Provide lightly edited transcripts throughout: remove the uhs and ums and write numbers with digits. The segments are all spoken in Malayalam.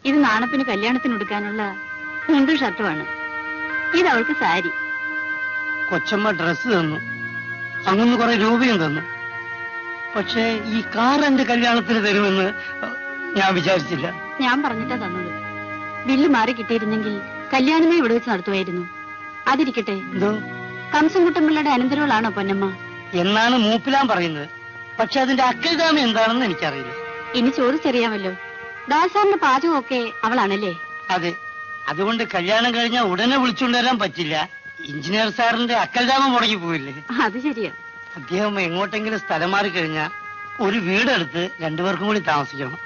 ഇത് നാണപ്പിന് കല്യാണത്തിന് ഉടുക്കാനുള്ള മുണ്ടും ഷർട്ടുമാണ്. ഇത് അവൾക്ക് സാരി. കൊച്ചമ്മ ഡ്രസ് തന്നു, അങ്ങനെ കുറെ രൂപയും തന്നു. പക്ഷേ ഈ കാർ എന്റെ കല്യാണത്തിന് തരുമെന്ന് ഞാൻ വിചാരിച്ചില്ല. ഞാൻ പറഞ്ഞിട്ടാ തന്നത്. ബില്ല് മാറി കിട്ടിയിരുന്നെങ്കിൽ കല്യാണമേ ഇവിടെ വെച്ച് നടത്തുമായിരുന്നു. അതിരിക്കട്ടെ, കംസൻകുട്ടമ്പിള്ളയുടെ അനന്തരവളാണോ പൊന്നമ്മ എന്നാണ് മൂപ്പിലാൻ പറയുന്നത്. പക്ഷെ അതിന്റെ അക്കൽദാമ എന്താണെന്ന് എനിക്കറിയില്ല. ഇനി ചോദിച്ചറിയാമല്ലോ. ദാസാറിന്റെ പാചകമൊക്കെ അവളാണല്ലേ? അതെ. അതുകൊണ്ട് കല്യാണം കഴിഞ്ഞാൽ ഉടനെ വിളിച്ചുകൊണ്ടുവരാൻ പറ്റില്ല. എഞ്ചിനീയർ സാറിന്റെ അക്കൽദാമ മുടങ്ങി പോയില്ലേ? അത് ശരിയാ. അദ്ദേഹം എങ്ങോട്ടെങ്കിലും സ്ഥലം മാറിക്കഴിഞ്ഞാൽ ഒരു വീടെടുത്ത് രണ്ടുപേർക്കും കൂടി താമസിക്കണം.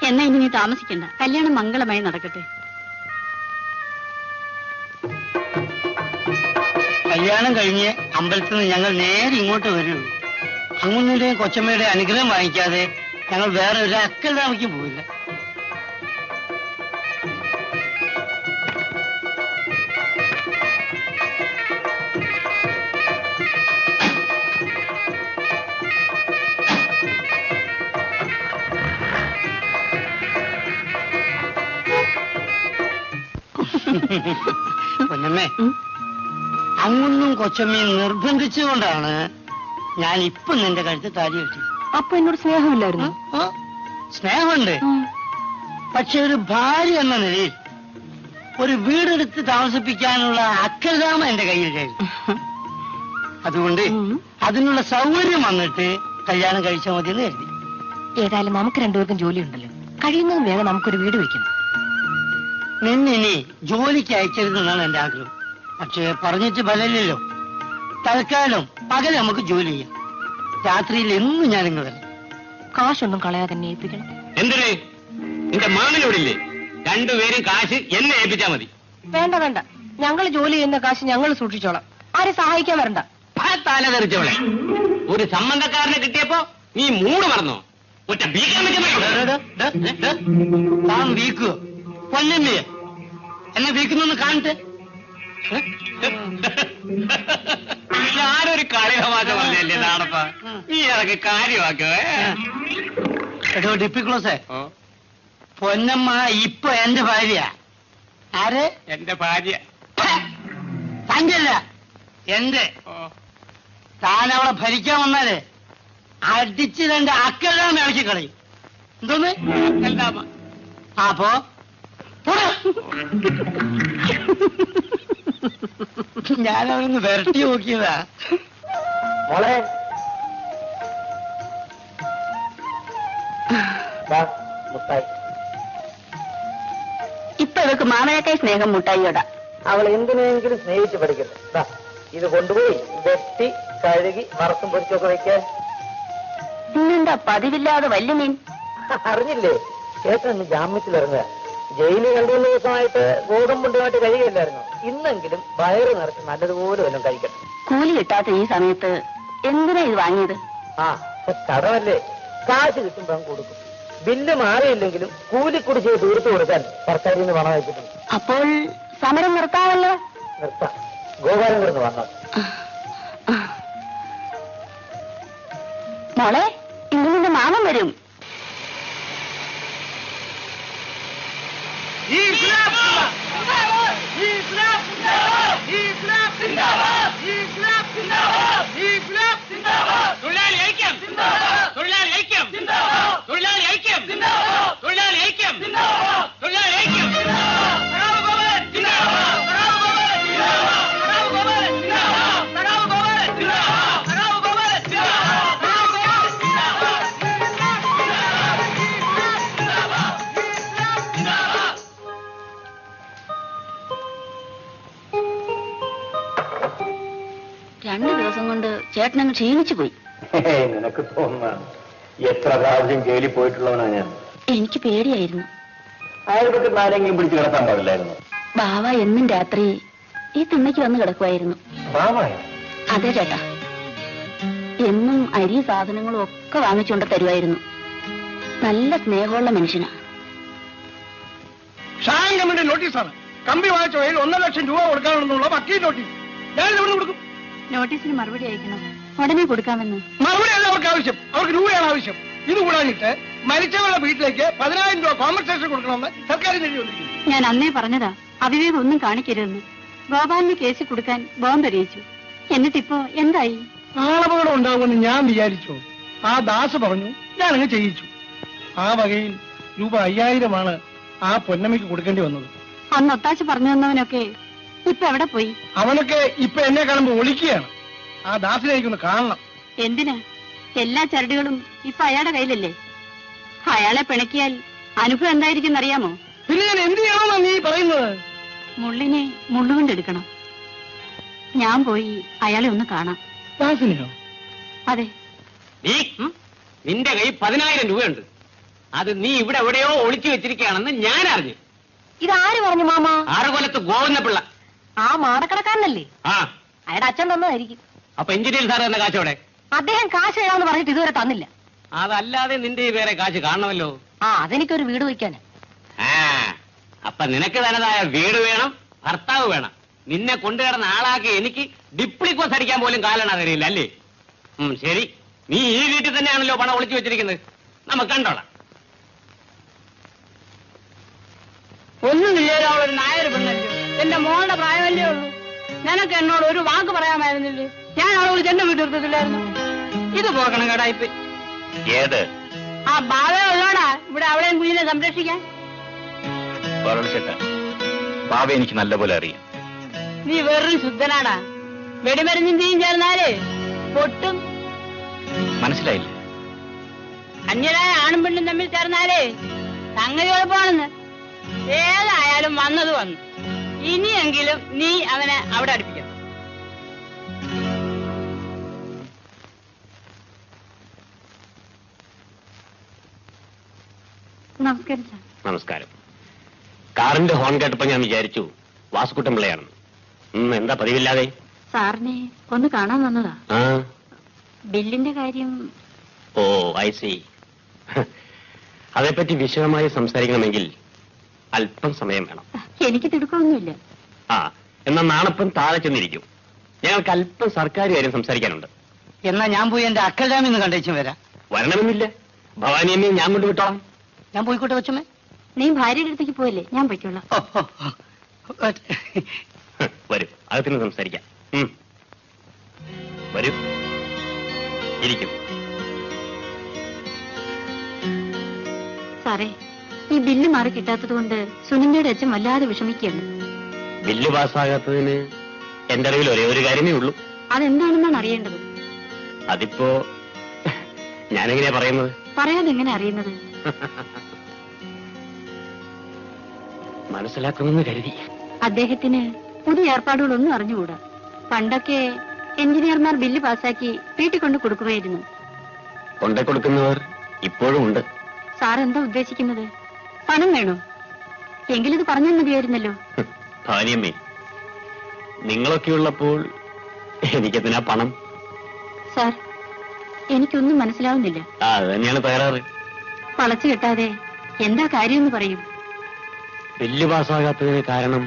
എന്നാ ഇനി നീ താമസിക്കണ്ട. കല്യാണം മംഗളമായി നടക്കട്ടെ. കല്യാണം കഴിഞ്ഞ് അമ്പലത്തിൽ നിന്ന് ഞങ്ങൾ നേരെ ഇങ്ങോട്ട് വരുള്ളൂ. അങ്ങുന്നതിന്റെയും കൊച്ചമ്മയുടെ അനുഗ്രഹം വാങ്ങിക്കാതെ ഞങ്ങൾ വേറെ ഒരു അക്കൽദാമയ്ക്കും പോയില്ല. പൊന്നമ്മേ, അങ്ങൊന്നും കൊച്ചമ്മയും നിർബന്ധിച്ചുകൊണ്ടാണ് ഞാൻ ഇപ്പൊ നിന്റെ കഴുത്ത് താലി കെട്ടി. അപ്പൊ എന്നോട് സ്നേഹമില്ലായിരുന്നു? സ്നേഹമുണ്ട്. പക്ഷെ ഒരു ഭാര്യ എന്ന നിലയിൽ ഒരു വീടെടുത്ത് താമസിപ്പിക്കാനുള്ള അക്കൽദാമ എന്റെ കയ്യിലായിരുന്നു. അതുകൊണ്ട് അതിനുള്ള സൗകര്യം വന്നിട്ട് കല്യാണം കഴിച്ചാൽ മതി എന്ന് കരുതി. ഏതായാലും നമുക്ക് രണ്ടുപേർക്കും ജോലിയുണ്ടല്ലോ. കഴിയുന്നതും വേഗം നമുക്കൊരു വീട് വെക്കണം. നിന്നിനി ജോലിക്ക് അയക്കരുതെന്നാണ് എന്റെ ആഗ്രഹം. പക്ഷേ പറഞ്ഞിട്ട് ഫലമില്ലല്ലോ. തൽക്കാലം പകൽ നമുക്ക് ജോലി ചെയ്യാം. രാത്രിയിൽ എന്നും ഞാനിങ്ങ് വരാം. കാശൊന്നും കളയാതെ തന്നെ ഏൽപ്പിക്കണം. എന്തിന്? നിന്റെ മാമനോടില്ലേ? രണ്ടുപേരും കാശ് എന്നെ ഏൽപ്പിച്ചാ മതി. വേണ്ട വേണ്ട, ഞങ്ങൾ ജോലി ചെയ്യുന്ന കാശ് ഞങ്ങൾ സൂക്ഷിച്ചോളാം. ആരെ സഹായിക്കാൻ വരണ്ട. തല തെറിച്ചവളെ, ഒരു സംബന്ധക്കാരനെ കിട്ടിയപ്പോ നീ മൂട് മറന്നോ? ഒറ്റ താൻ വീക്കുവോ? പൊന്നമ്മയെ എന്നെ വീക്കുന്നൊന്ന് കാണട്ടെ. ഞാനൊരു കളിതമാശ പറഞ്ഞല്ലേ നാടപ്പ, നീ അതൊക്കെ കാര്യമാക്കേ. എടോ ഡിപ്പിക്ലോസേ, പൊന്നമ്മ ഇപ്പൊ എന്റെ ഭാര്യ. ആര്? എന്റെ ഭാര്യ. തങ്കല്ല, എന്റെ. താൻ അവളെ ഭരിക്കാൻ വന്നാലേ അടിച്ച് രണ്ട് അക്കൽദാമ ഇളക്കി കളയും. എന്തോന്ന് അക്കൽദാമ? അപ്പോ ഞാനവരൊന്ന് വരട്ടി നോക്കിയതാ. മോളെ ഇപ്പൊ ഇവർക്ക് മാമനേക്കായി സ്നേഹം മുട്ടായിയോടാ. അവൾ എന്തിനെങ്കിലും സ്നേഹിച്ച് പഠിക്കട്ടെ. ഇത് കൊണ്ടുപോയി വെട്ടി കഴുകി വറുത്തും പൊരിച്ചൊക്കെ വെക്കാൻ. ഇന്നെന്താ പതിവില്ലാതെ വലിയ മീൻ? അറിഞ്ഞില്ലേ, ചേട്ടൻ ജാമ്യത്തിൽ ഇറങ്ങുക. ജയിലിൽ 2-3 ദിവസമായിട്ട് ഗോതമ്പുണ്ടുമായിട്ട് കഴിയുകയില്ലായിരുന്നു. ഇന്നെങ്കിലും വയറ് നിറച്ച് നല്ലതുപോലെ വല്ലതും കഴിക്കണം. കൂലി കിട്ടാത്ത ഈ സമയത്ത് എന്തിനാ ഇത് വാങ്ങിയത്? കടമല്ലേ, കാശ് കിട്ടുമ്പോ കൊടുക്കും. ബില്ല് മാറിയില്ലെങ്കിലും കൂലിക്കുടിശ്ശിക തീർത്തു കൊടുക്കാൻ സർക്കാരിൽ നിന്ന് പണം വെച്ചിട്ടുണ്ട്. അപ്പോൾ സമരം നിർത്താമല്ലോ. നിർത്താം. ഗോപാലൻ കിടന്ന് വന്നത്. മോളെ, ഇന്ന് നിന്റെ മാമൻ വരും. തൊഴിലാളി ഐക്യം! തൊഴിലാളി ഐക്യം! തൊഴിലാളി ഐക്യം! തൊഴിലാളി ഐക്യം! തൊഴിലാളി ഐക്യം! രണ്ടു ദിവസം കൊണ്ട് ചേട്ടനങ്ങ് ക്ഷീണിച്ചു പോയി. നിനക്ക് തോന്നുന്ന എത്ര പ്രാവശ്യം ജയിലിൽ പോയിട്ടുള്ളവനാ ഞാൻ. എനിക്ക് പേടിയായിരുന്നു. അയൽപക്കത്ത് ആരെങ്കിലും പിടിച്ച് കിടത്താൻ പാടില്ലായിരുന്നു. ബാവ എന്നും രാത്രി ഈ തിണ്ണയ്ക്ക് വന്ന് കിടക്കുമായിരുന്നു. ബാവായോ? അതെ ചേട്ടാ, എന്നും അരി സാധനങ്ങളും ഒക്കെ വാങ്ങിച്ചുകൊണ്ട് തരുമായിരുന്നു. നല്ല സ്നേഹമുള്ള മനുഷ്യനാ. ഷാൻ കമ്മിറ്റി നോട്ടീസാണ്. കമ്പി വാങ്ങിച്ച വഴിയിൽ 1.5 ലക്ഷം രൂപ കൊടുക്കാനുള്ള വക്കീൽ നോട്ടീസ്. ഞാൻ എവിടെ കൊടുക്കും? നോട്ടീസിന് മറുപടി അയക്കണം. ഉടനെ കൊടുക്കാമെന്ന്. മറുപടി അല്ല അവർക്ക് ആവശ്യം, അവർക്ക് രൂപയാണ് ആവശ്യം. ഇത് കൂടാനിട്ട് മരിച്ചവരുടെ വീട്ടിലേക്ക് 10,000 രൂപ കോമ്പൻസേഷൻ കൊടുക്കണമെന്ന് സർക്കാർ എഴുതി വന്നിരിക്കുന്നു. ഞാൻ അന്നേ പറഞ്ഞതാ അവിവേകം ഒന്നും കാണിക്കരുതെന്ന്. ഗോപാലിന് കേസ് കൊടുക്കാൻ ബോംബ് എറിയിച്ചു. എന്നിട്ടിപ്പോ എന്തായി? ആളപകടം ഉണ്ടാകുമെന്ന് ഞാൻ വിചാരിച്ചു. ആ ദാസ് പറഞ്ഞു, ഞാനങ്ങ് ചെയ്യിച്ചു. ആ വകയിൽ രൂപ 5,000 ആ പൊന്നമ്മയ്ക്ക് കൊടുക്കേണ്ടി വന്നത്. അന്ന് ഒത്താശ പറഞ്ഞു തന്നവനൊക്കെ ഇപ്പൊ എവിടെ പോയി? അവനൊക്കെ ഇപ്പൊ എന്നെ കാണുമ്പോ ഒളിക്കുകയാണ്. ആ ദാസിനെ എനിക്കൊന്ന് കാണണം. എന്തിന്? എല്ലാ ചരടുകളും ഇപ്പൊ അയാളുടെ കയ്യിലല്ലേ? അയാളെ പിണക്കിയാൽ അനുഭവം എന്തായിരിക്കും അറിയാമോ? പിന്നെ ഞാൻ എന്ത് ചെയ്യണമെന്നാ നീ പറയുന്നത്? മുള്ളിനെ മുള്ളുകൊണ്ടെടുക്കണം. ഞാൻ പോയി അയാളെ ഒന്ന് കാണാം. ദാസിനെയോ? അതെ. നീ നിന്റെ കൈ 10,000 രൂപയുണ്ട്. അത് നീ ഇവിടെ എവിടെയോ ഒളിച്ചു വെച്ചിരിക്കുകയാണെന്ന് ഞാൻ അറിഞ്ഞു. ഇതാര് പറഞ്ഞു മാമ? ആറുകൊലത്ത് ഗോവിന്ദപിള്ള. ആ മാടക്കടക്കാരനല്ലേ? ആ, അയാളുടെ അച്ഛൻ തന്നതായിരിക്കും. അപ്പൊ എഞ്ചിനീയർ സാർ തന്നെ കാശോടെ? അദ്ദേഹം കാശ് തരാമെന്ന് പറഞ്ഞിട്ട് ഇതുവരെ തന്നില്ല. അതല്ലാതെ നിന്റെ വേറെ കാശ് കാണണമല്ലോ. ആ, അതെനിക്കൊരു വീട് വയ്ക്കാന്. ആ, അപ്പൊ നിനക്ക് തനതായ വീട് വേണം, ഭർത്താവ് വേണം. നിന്നെ കൊണ്ടുകിടന്ന ആളാക്കി എനിക്ക് ഡിപ്ലിക്കോസ് അടിക്കാൻ പോലും കാലണ തരില്ല അല്ലേ? ശരി, നീ ഈ വീട്ടിൽ തന്നെയാണല്ലോ പണം ഒളിച്ചു വെച്ചിരിക്കുന്നത്. നമുക്ക് കണ്ടോളാം. ഒന്നും ഇല്ലേലും അവളൊരു നായർ പെണ്ണല്ലോ. എന്റെ മോളുടെ പ്രായമല്ലേ ഉള്ളൂ. നിനക്ക് എന്നോട് ഒരു വാക്ക് പറയാമായിരുന്നില്ലേ? ഞാൻ അവളെ വിളിച്ച് എന്നെ വീട്ടിർത്തില്ലായിരുന്നു. ഇത് പോകണം കേടായിപ്പ്. ഏത് ആ ബാവ ഉള്ളോടാ ഇവിടെ അവളെയും കുഞ്ഞിനെ സംരക്ഷിക്കാൻ. ചേട്ടാ, ബാബ എനിക്ക് നല്ലപോലെ അറിയാം. നീ വെറും ശുദ്ധനാടാ. വെടിമരുന്നിന്റെയും ചേർന്നാലേ പൊട്ടും. മനസ്സിലായില്ല? അന്യരായ ആണും പെണ്ണും തമ്മിൽ ചേർന്നാലേ സംഗതി എളുപ്പമാണെന്ന്. ഏതായാലും വന്നത് വന്നു. ഇനിയെങ്കിലും നീ അവനെ അവിടെ അടുപ്പിക്കണം. നമസ്കാരം സാർ. നമസ്കാരം. കാറിന്റെ ഹോൺ കേട്ടപ്പോ ഞാൻ വിചാരിച്ചു വാസുക്കുട്ടൻ പിള്ളയാണെന്ന്. എന്താ പതിവില്ലാതെ? സാറിനെ ഒന്ന് കാണാൻ വന്നതാ. ആ, ബില്ലിന്റെ കാര്യം. ഓ, ഐ സി. അതേപ്പറ്റി വിശദമായി സംസാരിക്കണമെങ്കിൽ അല്പം സമയം വേണം. എനിക്ക് തിടുക്കമൊന്നുമില്ല. ആ, എന്നാ നാളെപ്പം താഴെ ചെന്നിരിക്കും. ഞങ്ങൾക്ക് അല്പം സർക്കാർ കാര്യം സംസാരിക്കാനുണ്ട്. എന്നാ ഞാൻ പോയി എന്റെ അക്കൽരാമിന്ന് കണ്ടേച്ചും വരാം. വരണമെന്നില്ല, ഭവാനിയമ്മയും ഞാൻ കൊണ്ടുവിട്ടോളാം. ഞാൻ പോയിക്കോട്ടെ കൊച്ചമ്മേ? നീ ഭാര്യയുടെ അടുത്തേക്ക് പോയല്ലേ, ഞാൻ പൊയ്ക്കൊള്ളാം. വരൂ, അകത്തിന് സംസാരിക്കാം. വരൂ, ഇരിക്കും. സാറേ, ഈ ബില്ല് മാറി കിട്ടാത്തത് കൊണ്ട് സുനിന്ദയുടെ അച്ഛൻ വല്ലാതെ വിഷമിക്കുകയാണ്. ബില്ല് പാസ്സാകാത്തതിന് എന്റെ അറിവിൽ ഒരേ ഒരു കാര്യമേ ഉള്ളൂ. അതെന്താണെന്നാണ് അറിയേണ്ടത്. അതിപ്പോ ഞാനെങ്ങനെയാ പറയുന്നത്? പറയാതെ എങ്ങനെ അറിയുന്നത്? മനസ്സിലാക്കുമെന്ന് കരുതി. അദ്ദേഹത്തിന് പുതിയ ഏർപ്പാടുകളൊന്നും അറിഞ്ഞുകൂടാ. പണ്ടൊക്കെ എഞ്ചിനീയർമാർ ബില്ല് പാസ്സാക്കി വീട്ടിൽ കൊണ്ട് കൊടുക്കുകയായിരുന്നു. കൊണ്ടേ കൊടുക്കുന്നവർ ഇപ്പോഴും ഉണ്ട്. സാർ എന്താ ഉദ്ദേശിക്കുന്നത്? പണം വേണോ? എങ്കിലിത് പറഞ്ഞാൽ മതിയായിരുന്നല്ലോ. ഭാര്യമ്മേ, നിങ്ങളൊക്കെ ഉള്ളപ്പോൾ എനിക്കെന്തിനാ പണം? സാർ, എനിക്കൊന്നും മനസ്സിലാവുന്നില്ല. അത് തന്നെയാണ് തകരാറ്. വളച്ചു കെട്ടാതെ എന്താ കാര്യമെന്ന് പറയും. ബില്ല് പാസ്സാകാത്തതിന് കാരണം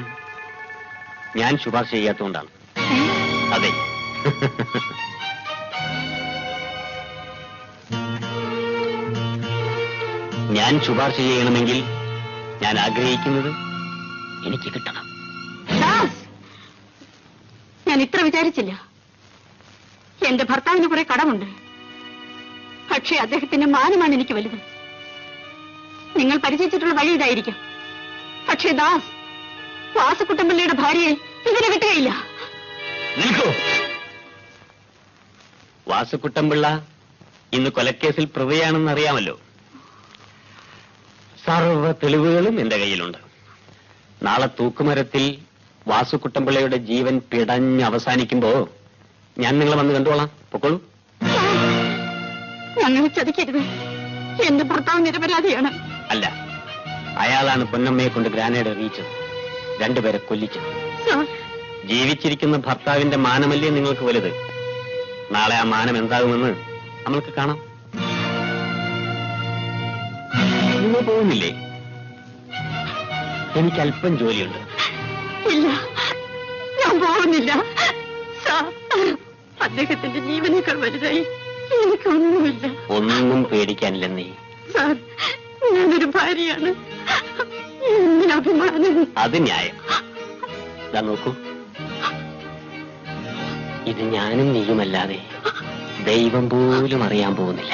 ഞാൻ ശുപാർശ ചെയ്യാത്തതുകൊണ്ടാണ്. അതെ. ഞാൻ ശുപാർശ ചെയ്യണമെങ്കിൽ ഞാൻ ആഗ്രഹിക്കുന്നത് എനിക്ക് കിട്ടണം. ദാസ്, ഞാൻ ഇത്ര വിചാരിച്ചില്ല. എന്റെ ഭർത്താവിന് കുറെ കടമുണ്ട്. പക്ഷേ അദ്ദേഹത്തിന്റെ മാനമാണ് എനിക്ക് വലുത്. നിങ്ങൾ പരിചയിച്ചിട്ടുള്ള വഴി ഇതായിരിക്കാം. പക്ഷേ ദാസ്, വാസുക്കുട്ടമ്പിള്ളയുടെ ഭാര്യയെ ഇതിനെ കിട്ടുകയില്ല. നിൽക്കൂ. വാസുക്കുട്ടമ്പിള്ള ഇന്ന് കൊലക്കേസിൽ പ്രതിയാണെന്ന് അറിയാമല്ലോ. സർവ്വ തെളിവുകളും എന്റെ കയ്യിലുണ്ട്. നാളെ തൂക്കുമരത്തിൽ വാസുക്കുട്ടമ്പിള്ളയുടെ ജീവൻ പിടഞ്ഞ് അവസാനിക്കുമ്പോ ഞാൻ നിങ്ങളെ വന്ന് കണ്ടോളാം. പൊക്കോളൂ. ഞങ്ങളെ ചതിക്കരുത്. എന്റെ ഭർത്താവ് നിരപരാധിയാണ്. അല്ല, അയാളാണ് പൊന്നമ്മയെ കൊണ്ട് ഗ്രാനേഡ് എറിയിച്ചത്, രണ്ടുപേരെ കൊല്ലിച്ചത്. സാർ, ജീവിച്ചിരിക്കുന്ന ഭർത്താവിന്റെ മാനമല്ലേ നിങ്ങൾക്ക് വലുത്? നാളെ ആ മാനം എന്താകുമെന്ന് നമ്മൾക്ക് കാണാം. നിങ്ങൾ പോകുന്നില്ലേ? എനിക്ക് അല്പം ജോലിയുണ്ട്. ഇല്ല, ഞാൻ പോകുന്നില്ല. സാർ, അദ്ദേഹത്തിന്റെ ജീവനേക്കാൾ വലുതായി എനിക്കൊന്നുമില്ല. ഒന്നും പേടിക്കാനില്ലെന്നേ. സാർ, ഞാനൊരു ഭാര്യയാണ്. എന്റെ അഭിമാനം. അത് ന്യായം. ഇതാ നോക്കൂ, ഇത് ഞാനും നീയുമല്ലാതെ ദൈവം പോലും അറിയാൻ പോകുന്നില്ല.